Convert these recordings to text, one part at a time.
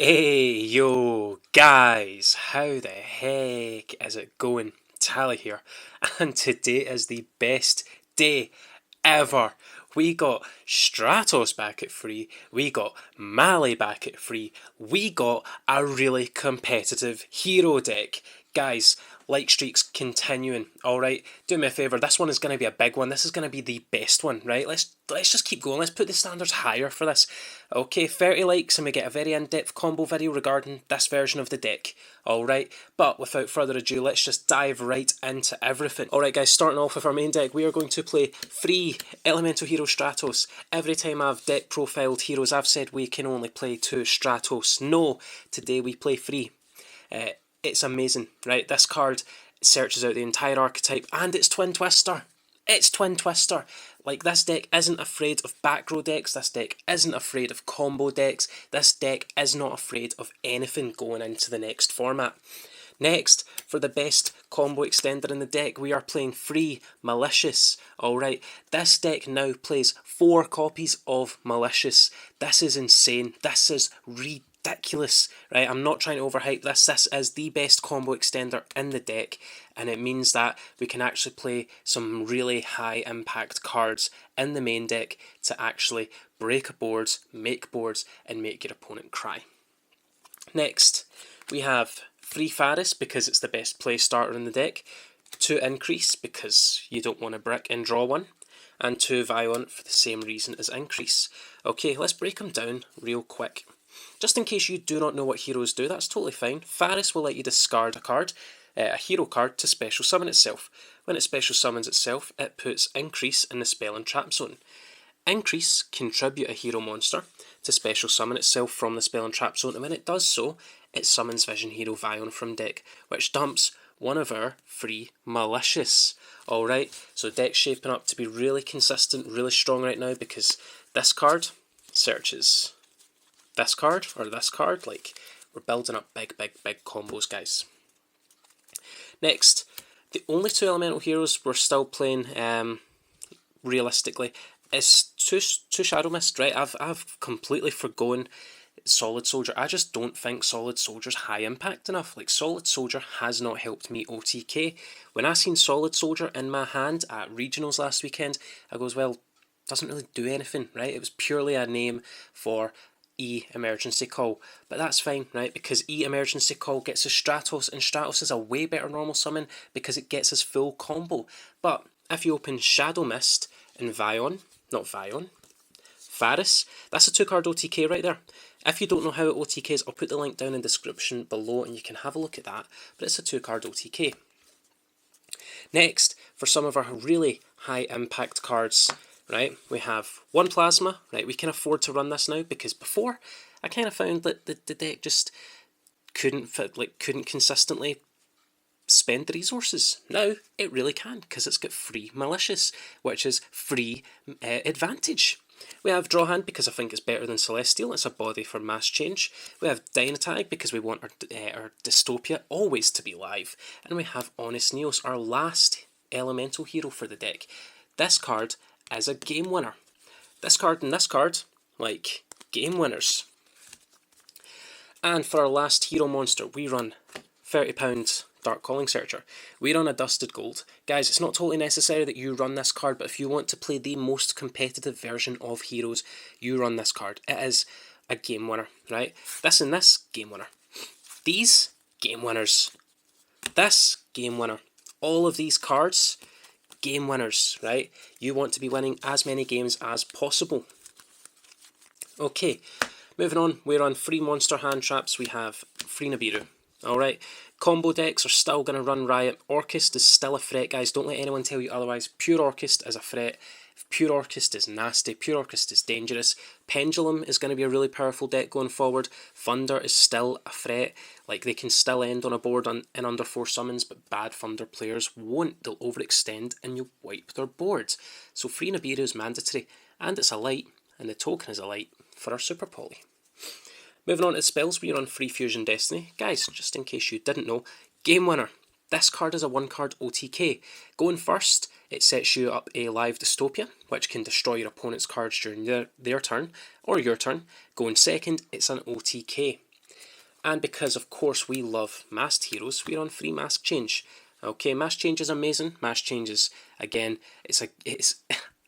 Hey yo guys, how the heck is it going? Tally here, and today is the best day ever. We got Stratos back at free, we got Mali back at free, we got a really competitive hero deck. Guys, like streaks continuing. Alright, do me a favour, this one is going to be a big one. This is going to be the best one, right? Let's just keep going. Let's put the standards higher for this. Okay, 30 likes and we get a very in-depth combo video regarding this version of the deck. Alright, but without further ado, let's just dive right into everything. Alright guys, starting off with our main deck, we are going to play free Elemental Hero Stratos. Every time I've deck profiled heroes, I've said we can only play 2 Stratos. No, today we play free. It's amazing, right? This card searches out the entire archetype and it's Twin Twister. It's Twin Twister. Like, this deck isn't afraid of back row decks, this deck isn't afraid of combo decks, this deck is not afraid of anything going into the next format. Next, for the best combo extender in the deck, we are playing free Malicious. Alright, this deck now plays 4 copies of Malicious. This is insane. This is ridiculous, right? I'm not trying to overhype this. This is the best combo extender in the deck, and it means that we can actually play some really high impact cards in the main deck to actually break boards, and make your opponent cry. Next, we have 3 Faris because it's the best play starter in the deck, 2 Increase because you don't want to brick and draw one, and 2 Violent for the same reason as Increase. Okay, let's break them down real quick. Just in case you do not know what heroes do, that's totally fine. Faris will let you discard a card, a hero card, to special summon itself. When it special summons itself, it puts Increase in the spell and trap zone. Increase contribute a hero monster to special summon itself from the spell and trap zone, and when it does so, it summons Vision Hero Vion from deck, which dumps one of our free Malicious. Alright, so deck's shaping up to be really consistent, really strong right now, because this card searches this card or this card. Like, we're building up big combos, guys. Next, the only 2 elemental heroes we're still playing realistically is two Shadow Mist, right? I've completely forgone Solid Soldier. I just don't think Solid Soldier's high impact enough. Like, Solid Soldier has not helped me OTK. When I seen Solid Soldier in my hand at regionals last weekend, I goes, well, doesn't really do anything, right? It was purely a name for Emergency Call, but that's fine, right? Because Emergency Call gets us Stratos, and Stratos is a way better normal summon because it gets us full combo. But if you open Shadow Mist and Faris, that's a 2-card OTK right there. If you don't know how it OTKs, I'll put the link down in the description below and you can have a look at that, but it's a 2-card OTK. Next, for some of our really high impact cards, right, we have 1 Plasma, right, we can afford to run this now, because before, I kind of found that the deck just couldn't consistently spend the resources. Now, it really can, because it's got free Malicious, which is free advantage. We have Draw Hand because I think it's better than Celestial. It's a body for mass change. We have Dynatag because we want our Dystopia always to be live. And we have Honest Neos, our last elemental hero for the deck. This card is a game winner. This card and this card, like, game winners. And for our last hero monster, we run £30 Dark Calling Searcher. We run a Dusted Gold. Guys, it's not totally necessary that you run this card, but if you want to play the most competitive version of heroes, you run this card. It is a game winner, right? This and this, game winner. These, game winners. This, game winner. All of these cards, game winners, right? You want to be winning as many games as possible. Okay, moving on, we're on free monster hand traps. We have free Nibiru. Alright, combo decks are still going to run riot. Orchest is still a threat, guys. Don't let anyone tell you otherwise. Pure Orchest is a threat. Pure Orchest is nasty. Pure Orchest is dangerous. Pendulum is going to be a really powerful deck going forward. Thunder is still a threat. Like, they can still end on a board in under 4 summons, but bad Thunder players won't. They'll overextend and you'll wipe their boards. So free Nibiru is mandatory, and it's a light, and the token is a light for our Super Poly. Moving on to spells, we run free Fusion Destiny. Guys, just in case you didn't know, game winner. This card is a 1-card OTK. Going first, it sets you up a live Dystopia, which can destroy your opponent's cards during their turn, or your turn. Going second, it's an OTK. And because, of course, we love masked heroes, we're on free mask change. Okay, mask change is amazing. Mask change is, again,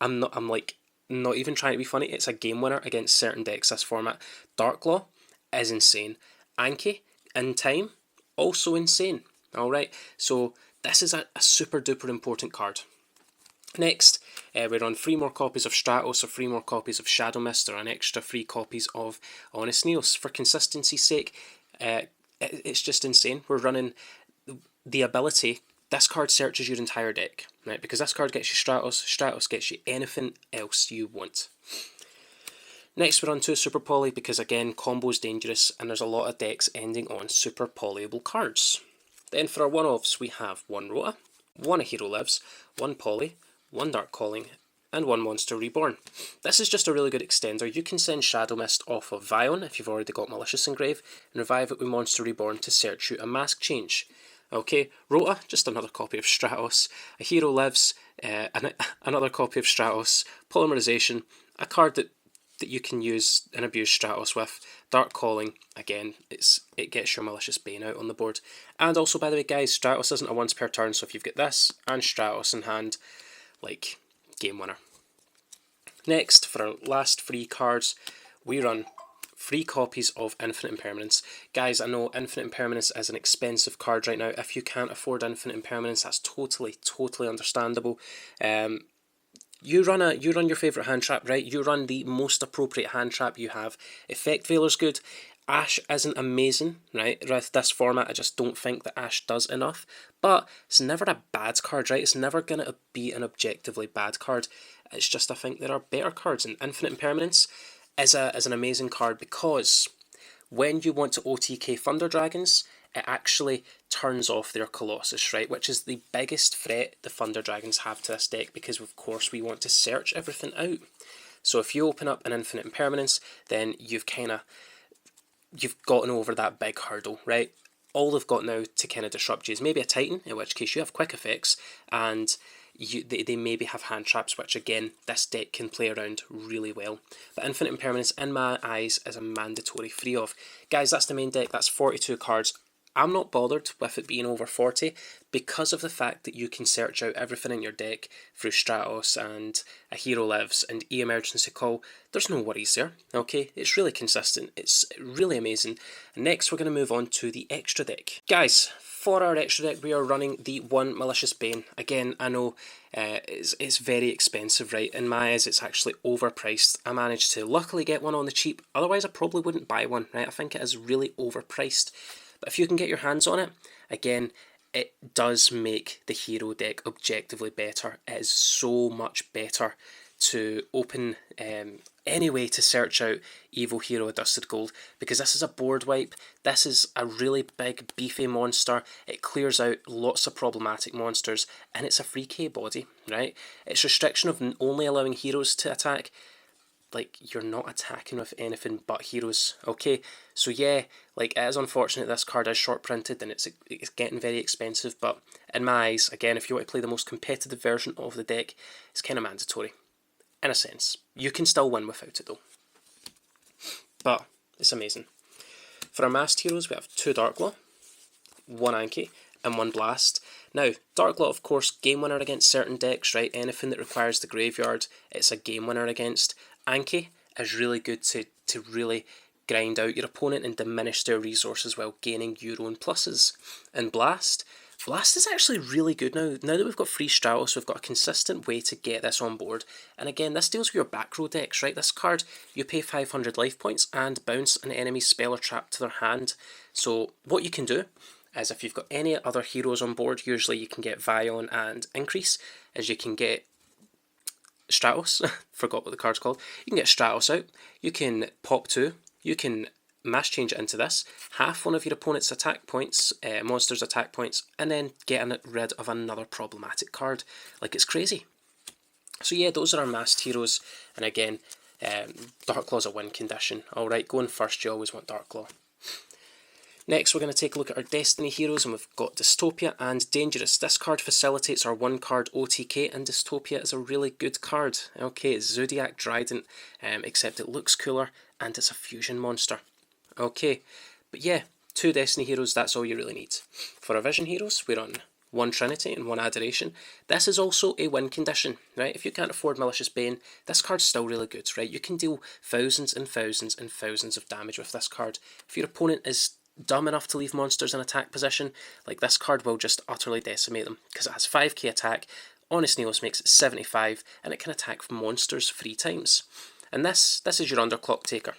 I'm not even trying to be funny. It's a game winner against certain decks this format. Darklaw is insane. Anki in time, also insane. Alright, so this is a super duper important card. Next, we're on 3 more copies of Stratos, or 3 more copies of Shadow Mist, or an extra 3 copies of Honest Neos. For consistency's sake, it's just insane. We're running the ability. This card searches your entire deck, right? Because this card gets you Stratos, Stratos gets you anything else you want. Next, we're on 2 Super Poly, because again, combo's dangerous, and there's a lot of decks ending on super polyable cards. Then for our one-offs, we have 1 Rota, 1 A Hero Lives, 1 Poly, 1 Dark Calling, and 1 Monster Reborn. This is just a really good extender. You can send Shadow Mist off of Vion if you've already got Malicious Engrave, and revive it with Monster Reborn to search you a mask change. Okay, Rota, just another copy of Stratos. A Hero Lives, another copy of Stratos. Polymerization, a card that you can use and abuse Stratos with. Dark Calling, again, it gets your Malicious Bane out on the board. And also, by the way, guys, Stratos isn't a once per turn, so if you've got this and Stratos in hand, like, game winner. Next, for our last 3 cards, we run 3 copies of Infinite Impermanence. Guys, I know Infinite Impermanence is an expensive card right now. If you can't afford Infinite Impermanence, that's totally understandable. You run your favourite hand trap, right? You run the most appropriate hand trap you have. Effect Veiler's good. Ash isn't amazing, right? With this format, I just don't think that Ash does enough. But it's never a bad card, right? It's never going to be an objectively bad card. It's just I think there are better cards, and Infinite Impermanence is an amazing card because when you want to OTK Thunder Dragons, it actually turns off their Colossus, right? Which is the biggest threat the Thunder Dragons have to this deck, because of course we want to search everything out. So if you open up an Infinite Impermanence, then you've gotten over that big hurdle, right? All they've got now to kind of disrupt you is maybe a Titan, in which case you have quick effects, and they maybe have hand traps, which again, this deck can play around really well. But Infinite Impermanence, in my eyes, is a mandatory free of. Guys, that's the main deck, that's 42 cards. I'm not bothered with it being over 40 because of the fact that you can search out everything in your deck through Stratos and A Hero Lives and E-Emergency Call. There's no worries there, okay? It's really consistent, it's really amazing. And next we're going to move on to the extra deck. Guys, for our extra deck we are running the 1 Malicious Bane. Again, I know it's very expensive, right? In my eyes it's actually overpriced. I managed to luckily get one on the cheap, otherwise I probably wouldn't buy one, right? I think it is really overpriced. But if you can get your hands on it, again, it does make the hero deck objectively better. It is so much better to open any way to search out Evil Hero Dusted Gold, because this is a board wipe. This is a really big beefy monster. It clears out lots of problematic monsters, and it's a free K body, right? Its restriction of only allowing heroes to attack, like, you're not attacking with anything but heroes, okay? So yeah, like, it is unfortunate this card is short printed and it's getting very expensive, but in my eyes, again, if you want to play the most competitive version of the deck, it's kind of mandatory, in a sense. You can still win without it though, but it's amazing. For our masked heroes, we have 2 Darklaw, 1 Anki, and 1 Blast. Now, Darklaw, of course, game winner against certain decks, right? Anything that requires the graveyard, it's a game winner against. Anki is really good to really grind out your opponent and diminish their resources while gaining your own pluses. And Blast is actually really good now. Now that we've got free Stratos, we've got a consistent way to get this on board. And again, this deals with your back row decks, right? This card, you pay 500 life points and bounce an enemy's spell or trap to their hand. So what you can do is, if you've got any other heroes on board, usually you can get Vion and Increase, as you can get Stratos, forgot what the card's called. You can get Stratos out, you can pop 2, you can mass change it into this, half one of your opponent's attack points, monster's attack points, and then getting rid of another problematic card. Like, it's crazy. So yeah, those are our masked heroes, and again, Darklaw's a win condition. Alright, going first, you always want Darklaw. Next, we're going to take a look at our Destiny heroes, and we've got Dystopia and Dangerous. This card facilitates our 1 card OTK, and Dystopia is a really good card. Okay, it's Zodiac Trident, except it looks cooler, and it's a fusion monster. Okay, but yeah, 2 Destiny heroes, that's all you really need. For our Vision heroes, we run 1 Trinity and 1 Adoration. This is also a win condition, right? If you can't afford Malicious Bane, this card's still really good, right? You can deal thousands and thousands and thousands of damage with this card. If your opponent is dumb enough to leave monsters in attack position, like, this card will just utterly decimate them, because it has 5k attack, Honest Neos makes it 75, and it can attack monsters 3 times. And this is your underclock taker.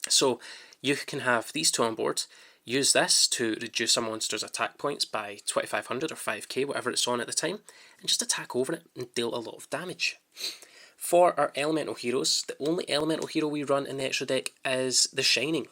So you can have these 2 on board, use this to reduce a monster's attack points by 2500 or 5k, whatever it's on at the time, and just attack over it and deal a lot of damage. For our elemental heroes, the only elemental hero we run in the extra deck is the Shining.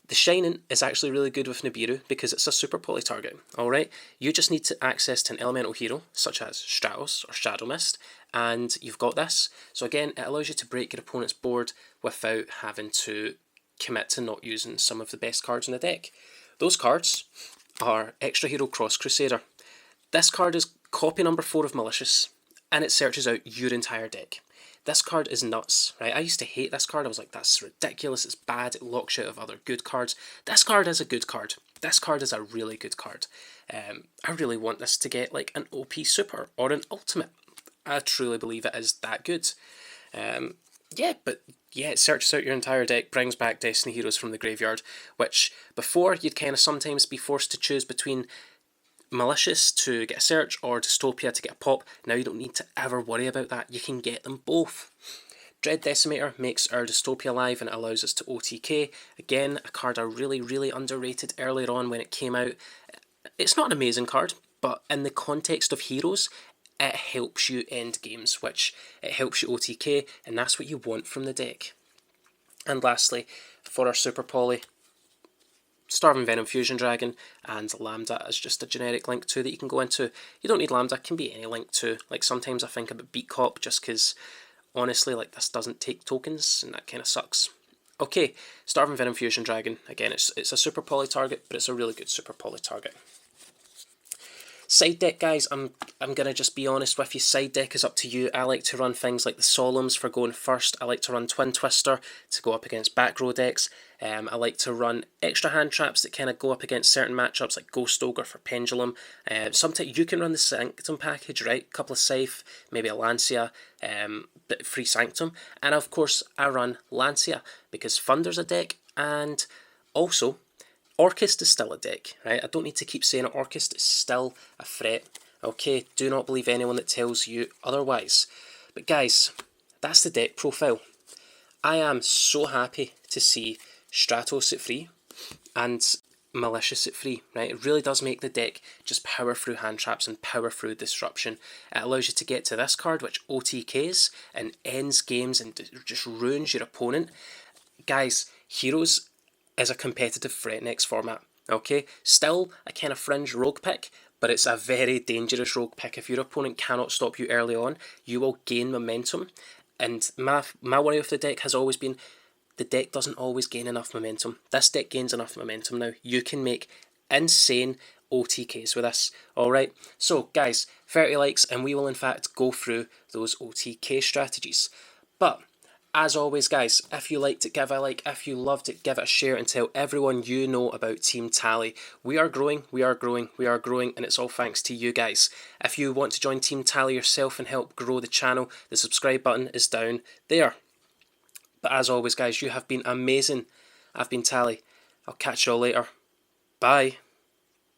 The Shining is actually really good with Nibiru because it's a super poly target, alright? You just need to access to an elemental hero, such as Stratos or Shadow Mist, and you've got this. So again, it allows you to break your opponent's board without having to commit to not using some of the best cards in the deck. Those cards are Extra Hero Cross Crusader. This card is copy number 4 of Malicious, and it searches out your entire deck. This card is nuts, right? I used to hate this card. I was like, that's ridiculous, it's bad, it locks you out of other good cards. This card is a good card. This card is a really good card. I really want this to get like an OP Super or an Ultimate. I truly believe it is that good. It searches out your entire deck, brings back Destiny heroes from the graveyard, which before you'd kind of sometimes be forced to choose between Malicious to get a search or Dystopia to get a pop. Now you don't need to ever worry about that. You can get them both. Dread Decimator makes our Dystopia live and it allows us to OTK. Again, a card I really, really underrated earlier on when it came out. It's not an amazing card, but in the context of heroes, it helps you end games, which it helps you OTK, and that's what you want from the deck. And lastly, for our Super Poly, Starving Venom Fusion Dragon, and Lambda is just a generic link 2 that you can go into. You don't need Lambda, it can be any link 2. Like, sometimes I think about Beat Cop just because, honestly, like, this doesn't take tokens, and that kind of sucks. Okay, Starving Venom Fusion Dragon, again, it's a super poly target, but it's a really good super poly target. Side deck, guys, I'm going to just be honest with you, side deck is up to you. I like to run things like the Solemns for going first. I like to run Twin Twister to go up against back row decks. I like to run extra hand traps that kind of go up against certain matchups like Ghost Ogre for Pendulum. Sometimes you can run the Sanctum package, right? A couple of Scythe, maybe a Lancia, but free Sanctum. And of course, I run Lancia because Thunder's a deck, and also Orchist is still a deck, right? I don't need to keep saying it. Orchist is still a threat. Okay, do not believe anyone that tells you otherwise. But guys, that's the deck profile. I am so happy to see Stratos at free and Malicious at free, right? It really does make the deck just power through hand traps and power through disruption. It allows you to get to this card, which OTKs and ends games and just ruins your opponent. Guys, Heroes is a competitive threat next format, okay? Still a kind of fringe rogue pick, but it's a very dangerous rogue pick. If your opponent cannot stop you early on, you will gain momentum. And my worry with the deck has always been, the deck doesn't always gain enough momentum. This deck gains enough momentum now. You can make insane OTKs with this, alright? So guys, 30 likes and we will in fact go through those OTK strategies. But as always, guys, if you liked it, give a like. If you loved it, give it a share and tell everyone you know about Team Tally. We are growing, we are growing, we are growing, and it's all thanks to you guys. If you want to join Team Tally yourself and help grow the channel, the subscribe button is down there. But as always, guys, you have been amazing. I've been Tally. I'll catch you all later. Bye.